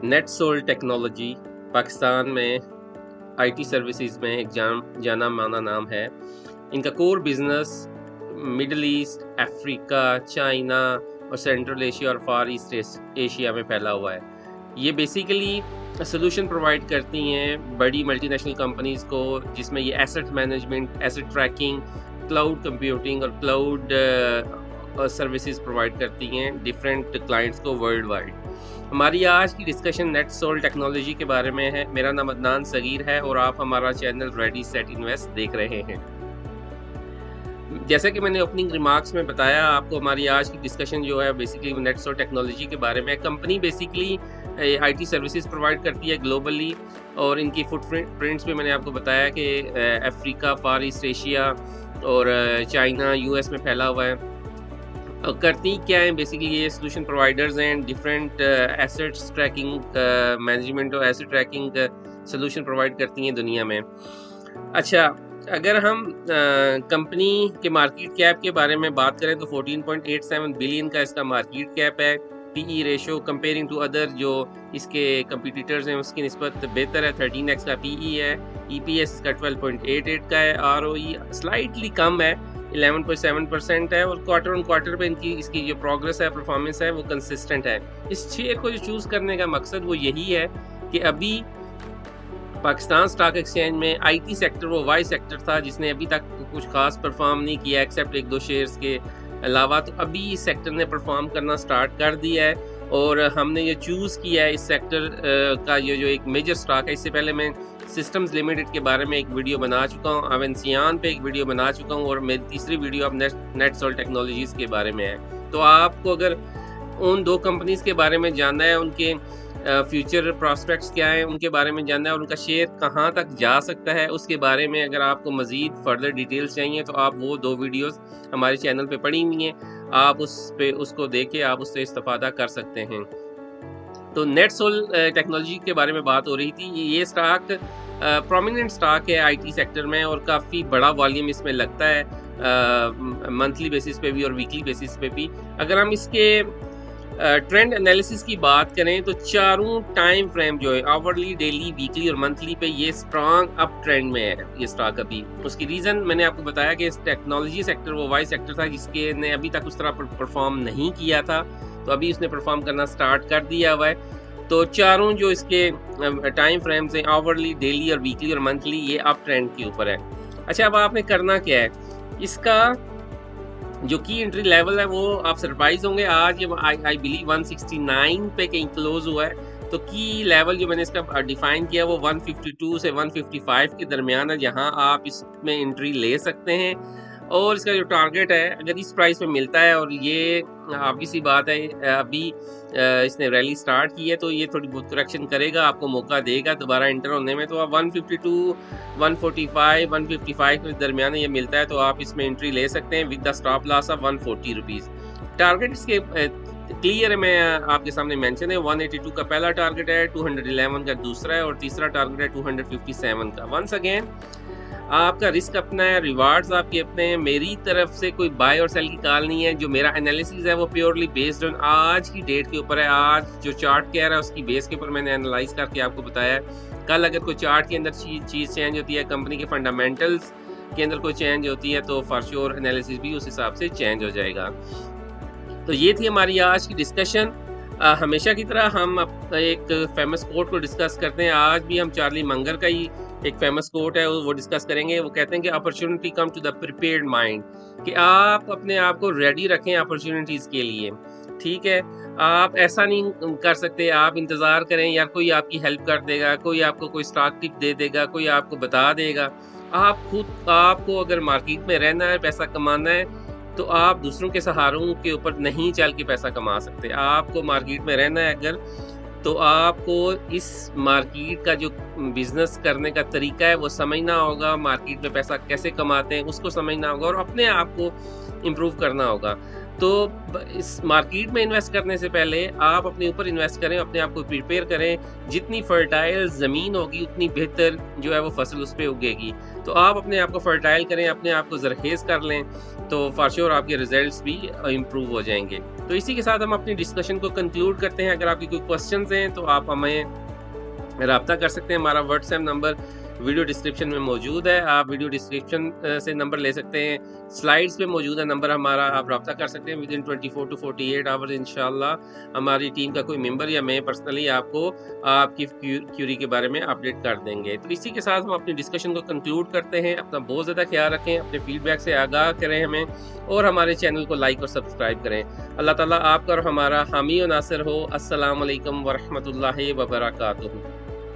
NetSol technology Pakistan में IT services में एक जाना माना नाम है। इनका core business middle east, Africa, China और सेंट्रल एशिया और फार ईस्ट एशिया में फैला हुआ है। ये बेसिकली सोल्यूशन प्रोवाइड करती हैं बड़ी मल्टीनेशनल कंपनीज को, जिसमें ये asset management, asset tracking, cloud computing और क्लाउड सर्विसेज प्रोवाइड करती हैं डिफरेंट क्लाइंट्स को वर्ल्ड वाइड। हमारी आज की डिस्कशन नेटसोल टेक्नोलॉजी के बारे में है। मेरा नाम अदनान सगीर है और आप हमारा चैनल रेडी सेट इन्वेस्ट देख रहे हैं। जैसा कि मैंने ओपनिंग रिमार्क्स में बताया आपको, हमारी आज की डिस्कशन जो है बेसिकली नेटसोल टेक्नोलॉजी के बारे में। Company basically IT services provide करती है ग्लोबली, और इनकी फुटप्रिंट्स भी मैंने आपको बताया कि अफ्रीका, फार ईस्ट एशिया और चाइना, यूएस में फैला हुआ है। करती क्या है बेसिकली, ये सोल्यूशन प्रोवाइडर्स हैं, डिफरेंट एसेट्स ट्रैकिंग मैनेजमेंट और एसेट ट्रैकिंग सोल्यूशन प्रोवाइड करती हैं दुनिया में। अच्छा, अगर हम कंपनी के मार्केट कैप के बारे में बात करें तो 14.87 बिलियन का इसका मार्केट कैप है। PE ratio comparing to other जो इसके कंपटीटर्स हैं उसकी निस्बत बेहतर है, 13x का पीई है। ईपीएस इसका 12.88 का है। आरओई स्लाइटली कम है, 11.7% है, और क्वार्टर ऑन क्वार्टर पे इसकी जो प्रोग्रेस है, परफॉर्मेंस है, वो कंसिस्टेंट है। इस शेयर को जो चूज़ करने का मकसद वो यही है कि अभी पाकिस्तान स्टॉक एक्सचेंज में आईटी सेक्टर वो वाई सेक्टर था जिसने अभी तक कुछ खास परफॉर्म नहीं किया एक्सेप्ट एक दो शेयर्स के अलावा। तो अभी इस सेक्टर ने परफॉर्म करना स्टार्ट कर दिया है और हमने ये चूज़ किया है इस सेक्टर का ये जो एक मेजर स्टॉक है। इससे पहले मैं सिस्टम्स लिमिटेड के बारे में एक वीडियो बना चुका हूँ, अवेंसियान पे एक वीडियो बना चुका हूँ, और मेरी तीसरी वीडियो अब नेटसोल टेक्नोलॉजीज़ के बारे में है। तो आपको अगर उन दो कंपनीज़ के बारे में जानना है, उनके फ्यूचर प्रॉस्पेक्ट्स क्या हैं, उनके बारे में जानना है, और उनका शेयर कहाँ तक जा सकता है, उसके बारे में अगर आपको मज़ीद फर्दर डिटेल्स चाहिए तो आप वो दो वीडियोस हमारे चैनल पे पड़ी हुई हैं, आप उसको देख के आप उससे इस्तेफादा कर सकते हैं। तो नेटसोल टेक्नोलॉजी के बारे में बात हो रही थी। ये स्टॉक प्रोमिनेंट स्टॉक है आईटी सेक्टर में और काफ़ी बड़ा वॉल्यूम इसमें लगता है मंथली बेसिस पे भी और वीकली बेसिस पे भी। अगर हम इसके ट्रेंड एनालिसिस की बात करें तो चारों टाइम फ्रेम जो है, आवरली, डेली, वीकली और मंथली पे, ये स्ट्रांग अप ट्रेंड में है ये स्टॉक अभी। उसकी रीज़न मैंने आपको बताया कि इस टेक्नोलॉजी सेक्टर वो वाई सेक्टर था जिसके ने अभी तक उस तरह परफॉर्म नहीं किया था, तो अभी उसने परफॉर्म करना स्टार्ट कर दिया हुआ है। तो चारों जो इसके टाइम फ्रेम्स हैं, आवरली, डेली और वीकली और मंथली, ये अप ट्रेंड के ऊपर है। अच्छा, अब आपने करना क्या है, इसका जो की एंट्री लेवल है वो आप सरप्राइज होंगे, आज ये आई बिलीव 169 पे कहीं क्लोज हुआ है। तो की लेवल जो मैंने इसका डिफाइन किया वो 152 से 155 के दरमियान है, जहां आप इसमें एंट्री ले सकते हैं। और इसका जो टारगेट है, अगर इस प्राइस पे मिलता है, और ये ऑब्वियस सी बात है अभी इसने रैली स्टार्ट की है तो ये थोड़ी बहुत करेक्शन करेगा, आपको मौका देगा दोबारा एंटर होने में। तो आप 152, 145, 155 के दरमियान ये मिलता है तो आप इसमें एंट्री ले सकते हैं with the stop loss of 140 rupees. Target इसके क्लियर है, मैं आपके सामने मेंशन है। 182 का पहला टारगेट है, 211 का दूसरा है, और तीसरा टारगेट है 257 का। वंस अगेन आपका रिस्क अपना है, रिवार्ड्स आपके अपने हैं। मेरी तरफ से कोई बाय और सेल की कॉल नहीं है। जो मेरा एनालिसिस है वो प्योरली बेस्ड ऑन आज की डेट के ऊपर है। आज जो चार्ट कह रहा है उसकी बेस के ऊपर मैंने एनालाइज करके आपको बताया है। कल अगर कोई चार्ट के अंदर चीज़ चेंज होती है, कंपनी के फंडामेंटल्स के अंदर कोई चेंज होती है, तो फॉर श्योर एनालिसिस भी उस हिसाब से चेंज हो जाएगा। तो ये थी हमारी आज की डिस्कशन। हमेशा की तरह हम एक फेमस कोट को डिस्कस करते हैं। आज भी हम चार्ली मंगर का ही एक फेमस कोट है वो डिस्कस करेंगे। वो कहते हैं कि opportunity come to the prepared mind, कि आप अपने आप को रेडी रखें अपॉर्चुनिटीज़ के लिए। ठीक है, आप ऐसा नहीं कर सकते आप इंतज़ार करें यार कोई आपकी हेल्प कर देगा, कोई आपको कोई स्टॉक टिप दे देगा, कोई आपको बता देगा। आपको अगर मार्केट में रहना है, पैसा कमाना है, तो आप दूसरों के सहारों के ऊपर नहीं चल के पैसा कमा सकते। आपको मार्केट में रहना है अगर, तो आपको इस मार्केट का जो बिजनेस करने का तरीका है वो समझना होगा, मार्केट में पैसा कैसे कमाते हैं उसको समझना होगा, और अपने आप को इम्प्रूव करना होगा। तो इस मार्केट में इन्वेस्ट करने से पहले आप अपने ऊपर इन्वेस्ट करें, अपने आप को प्रिपेयर करें। जितनी फर्टाइल ज़मीन होगी उतनी बेहतर जो है वो फसल उस पे उगेगी। तो आप अपने आप को फर्टाइल करें, अपने आप को ज़रखेज़ कर लें, तो फॉर श्योर आपके रिजल्ट्स भी इम्प्रूव हो जाएंगे। तो इसी के साथ हम अपनी डिस्कशन को कंक्लूड करते हैं। अगर आपकी कोई क्वेश्चंस हैं तो आप हमें राब्ता कर सकते हैं। हमारा व्हाट्सएप नंबर वीडियो डिस्क्रिप्शन में मौजूद है, आप वीडियो डिस्क्रिप्शन से नंबर ले सकते हैं। स्लाइड्स पे मौजूद है नंबर हमारा, आप राब्ता कर सकते हैं। विद इन 24 टू 48 आवर्स इंशाल्लाह हमारी टीम का कोई मेंबर या मैं पर्सनली आपको आपकी क्यूरी के बारे में अपडेट कर देंगे। तो इसी के साथ हम अपनी डिस्कशन को कंक्लूड करते हैं। अपना बहुत ज़्यादा ख्याल रखें, अपने फीडबैक से आगाह करें हमें, और हमारे चैनल को लाइक और सब्सक्राइब करें। अल्लाह ताला आपका और हमारा हामी और नासिर हो। अस्सलाम वालेकुम वरहमतुल्लाहि वबरकातुहू।